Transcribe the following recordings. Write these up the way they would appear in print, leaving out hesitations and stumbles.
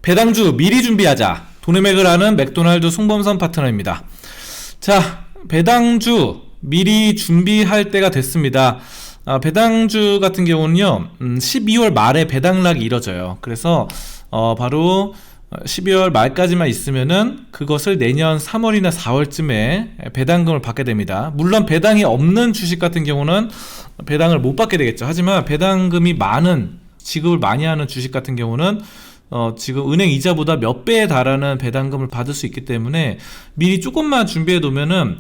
배당주 미리 준비하자. 돈의 맥을 아는 맥도날드 송범선 파트너입니다. 자, 배당주 미리 준비할 때가 됐습니다. 배당주 같은 경우는요, 12월 말에 배당락이 이뤄져요. 그래서 바로 12월 말까지만 있으면은 그것을 내년 3월이나 4월쯤에 배당금을 받게 됩니다. 물론 배당이 없는 주식 같은 경우는 배당을 못 받게 되겠죠. 하지만 배당금이 많은, 지급을 많이 하는 주식 같은 경우는 지금 은행 이자보다 몇 배에 달하는 배당금을 받을 수 있기 때문에 미리 조금만 준비해 두면은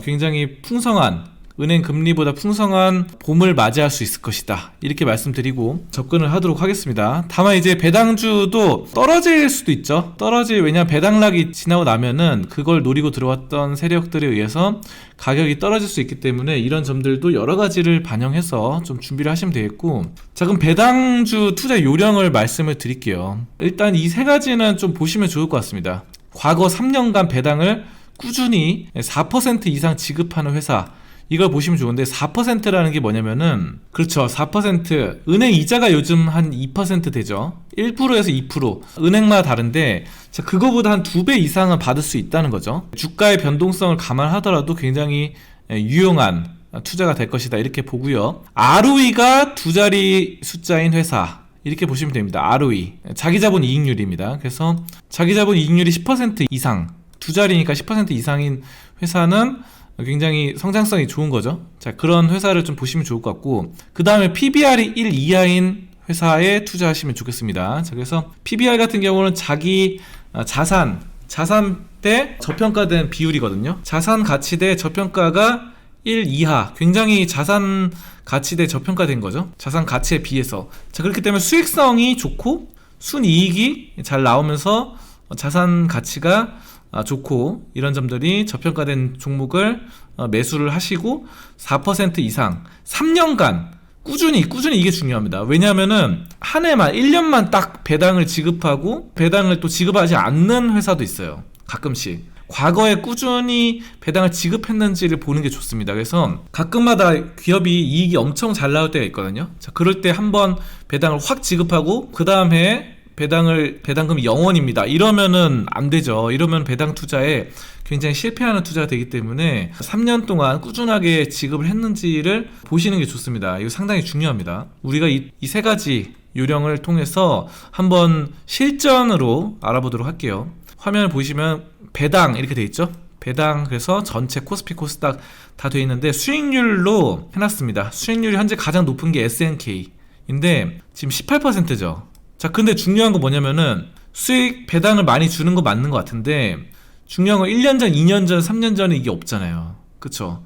굉장히 풍성한, 은행 금리보다 풍성한 봄을 맞이할 수 있을 것이다, 이렇게 말씀드리고 접근을 하도록 하겠습니다. 다만 이제 배당주도 떨어질 수도 있죠. 왜냐면 배당락이 지나고 나면은 그걸 노리고 들어왔던 세력들에 의해서 가격이 떨어질 수 있기 때문에 이런 점들도 여러 가지를 반영해서 좀 준비를 하시면 되겠고, 자, 그럼 배당주 투자 요령을 말씀을 드릴게요. 일단 이 세 가지는 좀 보시면 좋을 것 같습니다. 과거 3년간 배당을 꾸준히 4% 이상 지급하는 회사, 이걸 보시면 좋은데, 4%라는 게 뭐냐면은, 그렇죠, 4%, 은행 이자가 요즘 한 2% 되죠. 1%에서 2%, 은행마다 다른데, 자, 그거보다 한 2배 이상은 받을 수 있다는 거죠. 주가의 변동성을 감안하더라도 굉장히 유용한 투자가 될 것이다, 이렇게 보고요. ROE가 두 자리 숫자인 회사, 이렇게 보시면 됩니다. ROE, 자기자본 이익률입니다. 그래서 자기자본 이익률이 10% 이상, 두 자리니까 10% 이상인 회사는 굉장히 성장성이 좋은 거죠. 자, 그런 회사를 좀 보시면 좋을 것 같고, 그 다음에 PBR이 1 이하인 회사에 투자하시면 좋겠습니다. 자, 그래서 PBR 같은 경우는 자기 자산 대 저평가된 비율이거든요. 자산 가치 대 저평가가 1 이하, 굉장히 자산 가치 대 저평가된 거죠. 자산 가치에 비해서. 자, 그렇기 때문에 수익성이 좋고 순이익이 잘 나오면서 자산 가치가 좋고, 이런 점들이 저평가된 종목을 매수를 하시고 4% 이상 3년간 꾸준히 이게 중요합니다. 왜냐하면은 한 해만, 1년만 딱 배당을 지급하고 배당을 또 지급하지 않는 회사도 있어요. 가끔씩 과거에 꾸준히 배당을 지급했는지를 보는 게 좋습니다. 그래서 가끔마다 기업이 이익이 엄청 잘 나올 때가 있거든요. 자, 그럴 때 한번 배당을 확 지급하고 그 다음 해에 배당금이 0원입니다. 이러면은 안 되죠. 이러면 배당 투자에 굉장히 실패하는 투자가 되기 때문에 3년 동안 꾸준하게 지급을 했는지를 보시는 게 좋습니다. 이거 상당히 중요합니다. 우리가 이 세 가지 요령을 통해서 한번 실전으로 알아보도록 할게요. 화면을 보시면 배당 이렇게 돼 있죠. 배당, 그래서 전체 코스피 코스닥 다 돼 있는데 수익률로 해놨습니다. 수익률이 현재 가장 높은 게 SNK인데 지금 18%죠. 자, 근데 중요한 건 뭐냐면은 수익 배당을 많이 주는 거 맞는 것 같은데, 중요한 건 1년 전, 2년 전, 3년 전에 이게 없잖아요. 그쵸?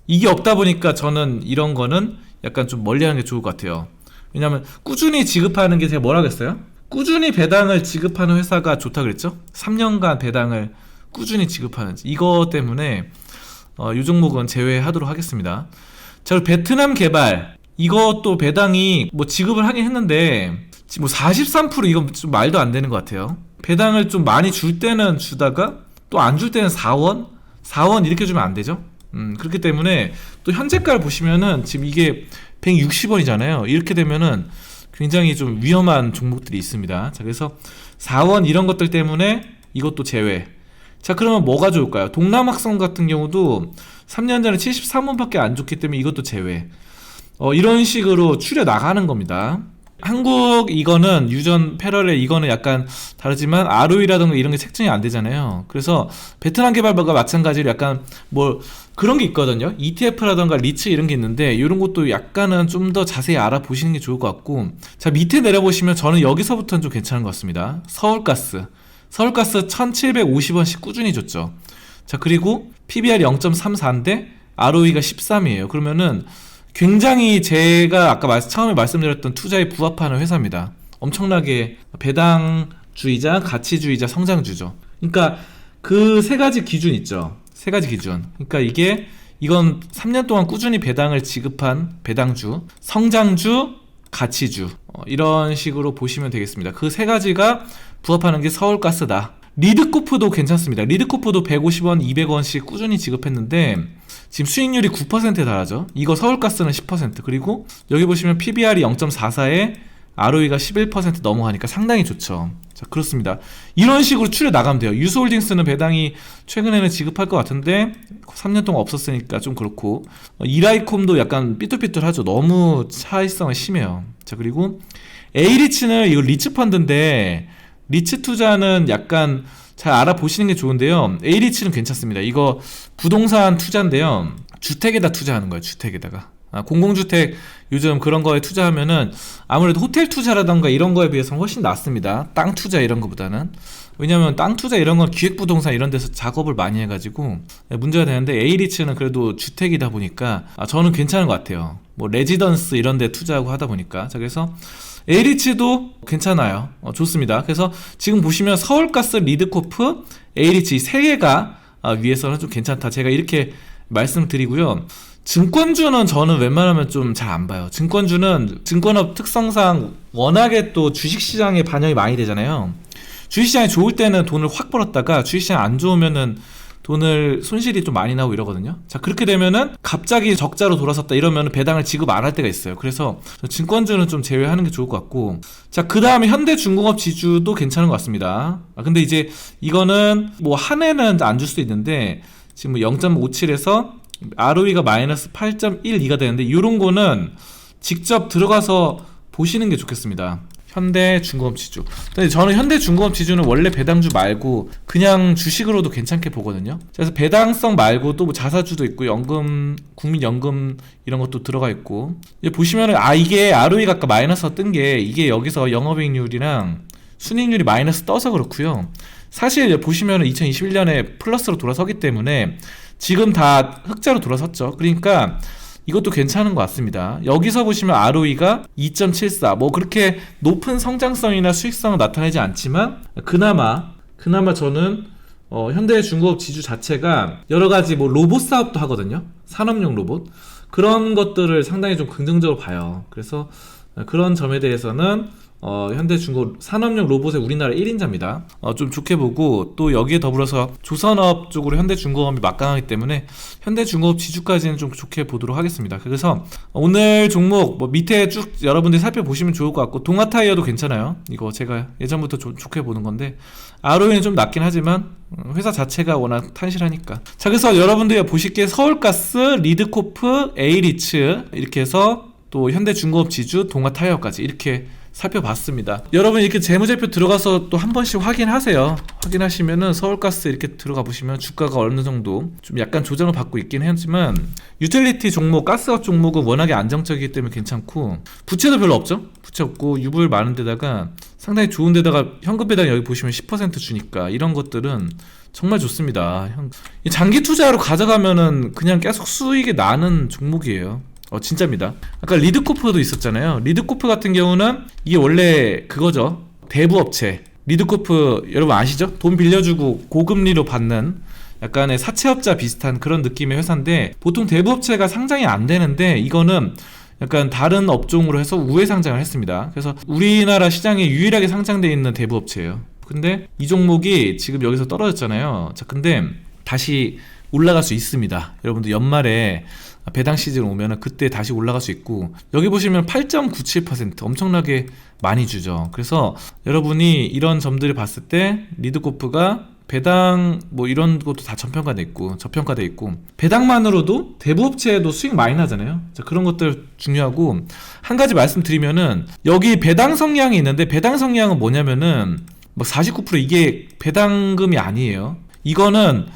이게 없다 보니까 저는 이런 거는 약간 좀 멀리 하는 게 좋을 것 같아요. 왜냐면 꾸준히 지급하는 게, 제가 뭐라고 했어요? 꾸준히 배당을 지급하는 회사가 좋다 그랬죠? 3년간 배당을 꾸준히 지급하는지, 이거 때문에 이 종목은 제외하도록 하겠습니다. 자, 그리고 베트남 개발, 이것도 배당이 뭐 지급을 하긴 했는데 지금 뭐 43%, 이건 좀 말도 안 되는 것 같아요. 배당을 좀 많이 줄 때는 주다가 또 안 줄 때는 4원 이렇게 주면 안 되죠. 그렇기 때문에 또 현재가를 보시면은 지금 이게 160원이잖아요. 이렇게 되면은 굉장히 좀 위험한 종목들이 있습니다. 자, 그래서 4원 이런 것들 때문에 이것도 제외. 자, 그러면 뭐가 좋을까요? 동남학성 같은 경우도 3년 전에 73원밖에 안 줬기 때문에 이것도 제외. 이런 식으로 추려 나가는 겁니다. 한국 이거는 유전 패러렐, 이거는 약간 다르지만 ROE라든가 이런 게 책정이 안 되잖아요. 그래서 베트남 개발과 마찬가지로 약간 뭐 그런 게 있거든요. ETF라든가 리츠 이런 게 있는데, 이런 것도 약간은 좀 더 자세히 알아보시는 게 좋을 것 같고, 자, 밑에 내려보시면 저는 여기서부터는 좀 괜찮은 것 같습니다. 서울가스 1750원씩 꾸준히 줬죠. 자, 그리고 PBR 0.34인데 ROE가 13이에요. 그러면은 굉장히 제가 아까 처음에 말씀드렸던 투자에 부합하는 회사입니다. 엄청나게 배당주의자, 가치주의자, 성장주죠. 그러니까 그 세 가지 기준 있죠. 세 가지 기준. 그러니까 이건 3년 동안 꾸준히 배당을 지급한 배당주, 성장주, 가치주, 이런 식으로 보시면 되겠습니다. 그 세 가지가 부합하는 게 서울가스다. 리드코프도 괜찮습니다. 리드코프도 150원, 200원씩 꾸준히 지급했는데 지금 수익률이 9%에 달하죠. 이거 서울가스는 10%, 그리고 여기 보시면 PBR이 0.44에 ROE가 11% 넘어가니까 상당히 좋죠. 자, 그렇습니다. 이런 식으로 추려 나가면 돼요. 유스홀딩스는 배당이 최근에는 지급할 것 같은데 3년 동안 없었으니까 좀 그렇고, 이라이콤도 약간 삐뚤삐뚤하죠. 너무 차이성이 심해요. 자, 그리고 A리츠는 이거 리츠 펀드인데 리츠 투자는 약간 잘 알아보시는 게 좋은데요. A리츠는 괜찮습니다. 이거 부동산 투자인데요. 주택에다 투자하는 거예요. 주택에다가. 공공주택 요즘 그런 거에 투자하면은 아무래도 호텔 투자라던가 이런 거에 비해서는 훨씬 낫습니다. 땅 투자 이런 거보다는. 왜냐면 땅 투자 이런 건 기획부동산 이런 데서 작업을 많이 해가지고 문제가 되는데, A리츠는 그래도 주택이다 보니까 저는 괜찮은 것 같아요. 뭐 레지던스 이런 데 투자하고 하다 보니까. 자, 그래서 A리츠도 괜찮아요. 좋습니다. 그래서 지금 보시면 서울가스, 리드코프, A리츠 이 세 개가 위에서는 좀 괜찮다. 제가 이렇게 말씀드리고요. 증권주는 저는 웬만하면 좀 잘 안 봐요. 증권주는 증권업 특성상 워낙에 또 주식시장에 반영이 많이 되잖아요. 주식시장이 좋을 때는 돈을 확 벌었다가 주식시장 안 좋으면은 돈을 손실이 좀 많이 나고 이러거든요. 자, 그렇게 되면은 갑자기 적자로 돌아섰다 이러면은 배당을 지급 안 할 때가 있어요. 그래서 증권주는 좀 제외하는 게 좋을 것 같고, 자, 그 다음에 현대중공업 지주도 괜찮은 것 같습니다. 근데 이제 이거는 뭐 한 해는 안 줄 수도 있는데 지금 0.57에서 ROE가 마이너스 8.12가 되는데 이런 거는 직접 들어가서 보시는 게 좋겠습니다. 현대중공업 지주. 근데 저는 현대중공업 지주는 원래 배당주 말고 그냥 주식으로도 괜찮게 보거든요. 그래서 배당성 말고 또 뭐 자사주도 있고 연금, 국민연금 이런 것도 들어가 있고, 보시면은 이게 ROE가 아까 마이너스가 뜬 게 이게 여기서 영업이익률이랑 순이익률이 마이너스 떠서 그렇고요. 사실 보시면은 2021년에 플러스로 돌아서기 때문에 지금 다 흑자로 돌아섰죠. 그러니까 이것도 괜찮은 것 같습니다. 여기서 보시면 ROE가 2.74, 뭐 그렇게 높은 성장성이나 수익성은 나타내지 않지만 그나마 저는 현대중공업 지주 자체가 여러 가지 뭐 로봇 사업도 하거든요. 산업용 로봇, 그런 것들을 상당히 좀 긍정적으로 봐요. 그래서 그런 점에 대해서는 현대중공업 산업용 로봇의 우리나라 1인자입니다. 좀 좋게 보고, 또 여기에 더불어서 조선업 쪽으로 현대중공업이 막강하기 때문에 현대중공업 지주까지는 좀 좋게 보도록 하겠습니다. 그래서 오늘 종목 뭐 밑에 쭉 여러분들이 살펴보시면 좋을 것 같고, 동아타이어도 괜찮아요. 이거 제가 예전부터 좋게 보는 건데 ROE는 좀 낮긴 하지만 회사 자체가 워낙 탄실하니까. 자, 그래서 여러분들이 보시기에 서울가스, 리드코프, A리츠 이렇게 해서 또 현대중공업 지주, 동아타이어까지 이렇게 살펴봤습니다. 여러분 이렇게 재무제표 들어가서 또 한 번씩 확인하세요. 확인하시면은 서울가스 이렇게 들어가 보시면 주가가 어느 정도 좀 약간 조정을 받고 있긴 하지만 유틸리티 종목, 가스업 종목은 워낙에 안정적이기 때문에 괜찮고, 부채도 별로 없죠. 부채 없고 유불 많은 데다가 상당히 좋은 데다가 현금 배당 여기 보시면 10% 주니까 이런 것들은 정말 좋습니다. 장기 투자로 가져가면은 그냥 계속 수익이 나는 종목이에요. 진짜입니다. 아까 리드코프도 있었잖아요. 리드코프 같은 경우는 이게 원래 그거죠. 대부업체. 리드코프 여러분 아시죠? 돈 빌려주고 고금리로 받는 약간의 사채업자 비슷한 그런 느낌의 회사인데, 보통 대부업체가 상장이 안 되는데 이거는 약간 다른 업종으로 해서 우회 상장을 했습니다. 그래서 우리나라 시장에 유일하게 상장되어 있는 대부업체예요. 근데 이 종목이 지금 여기서 떨어졌잖아요. 자, 근데 다시 올라갈 수 있습니다. 여러분들 연말에 배당 시즌 오면은 그때 다시 올라갈 수 있고, 여기 보시면 8.97% 엄청나게 많이 주죠. 그래서 여러분이 이런 점들을 봤을 때 리드코프가 배당 뭐 이런 것도 다 전평가돼 있고 저평가돼 있고, 배당만으로도 대부업체에도 수익 많이 나잖아요. 자, 그런 것들 중요하고, 한 가지 말씀드리면은 여기 배당 성향이 있는데, 배당 성향은 뭐냐면은 뭐 49% 이게 배당금이 아니에요. 이거는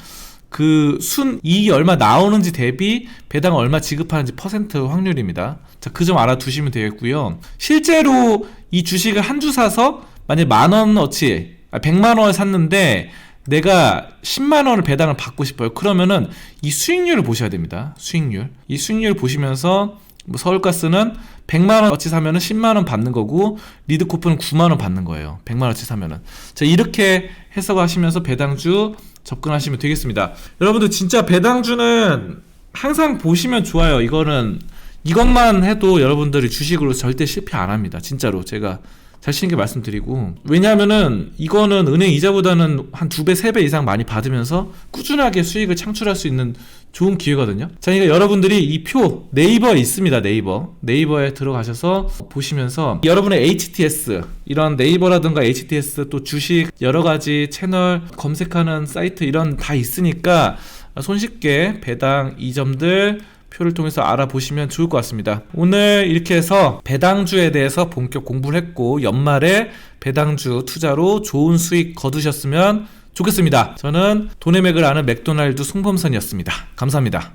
그 순이익이 얼마 나오는지 대비 배당을 얼마 지급하는지 퍼센트 확률입니다. 자, 그 점 알아두시면 되겠고요. 실제로 이 주식을 한 주 사서 만약에 10,000원어치 100만원을 샀는데 내가 10만원을 배당을 받고 싶어요. 그러면은 이 수익률을 보셔야 됩니다. 이 수익률을 보시면서 뭐 서울가스는 100만원어치 사면은 10만원 받는 거고, 리드코프는 9만원 받는 거예요. 100만원어치 사면은. 자, 이렇게 해석하시면서 배당주 접근하시면 되겠습니다. 여러분들 진짜 배당주는 항상 보시면 좋아요. 이거는 이것만 해도 여러분들이 주식으로 절대 실패 안 합니다. 진짜로 제가 자신 있게 말씀드리고, 왜냐하면은 이거는 은행 이자보다는 한 2배, 3배 이상 많이 받으면서 꾸준하게 수익을 창출할 수 있는 좋은 기회거든요. 자, 그러니까 여러분들이 이 표 네이버에 있습니다. 네이버에 들어가셔서 보시면서 여러분의 HTS, 이런 네이버라든가 HTS 또 주식 여러 가지 채널 검색하는 사이트 이런 다 있으니까 손쉽게 배당 이 점들 표를 통해서 알아보시면 좋을 것 같습니다. 오늘 이렇게 해서 배당주에 대해서 본격 공부를 했고, 연말에 배당주 투자로 좋은 수익 거두셨으면 좋겠습니다. 저는 돈의 맥을 아는 맥도날드 송범선이었습니다. 감사합니다.